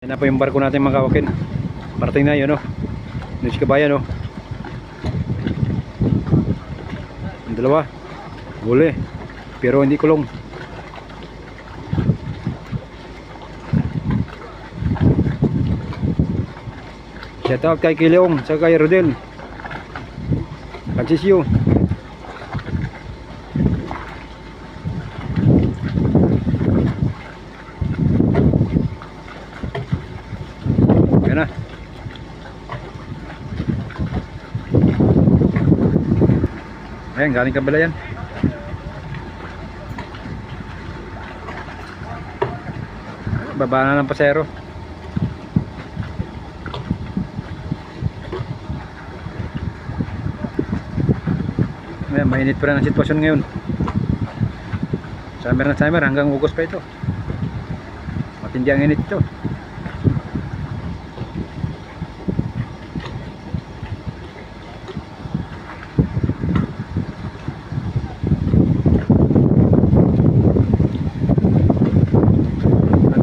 Yan na po yung barko natin mga kawakin. Parating na yun, no? Doon si kabayan, no? Yung dalawa huli pero hindi kulong. Shout out kay Kileong sa kay Rodel Francisco. Yan na. Ayan, galing kabila yan. Baba na ng pasero. Ayan, mainit pa rin ang sitwasyon ngayon. Summer na summer, hanggang August pa ito. Matindi ang init ito.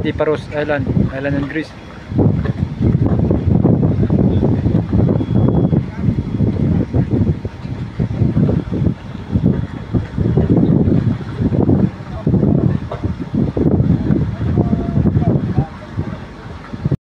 Antiparos Island and Greece.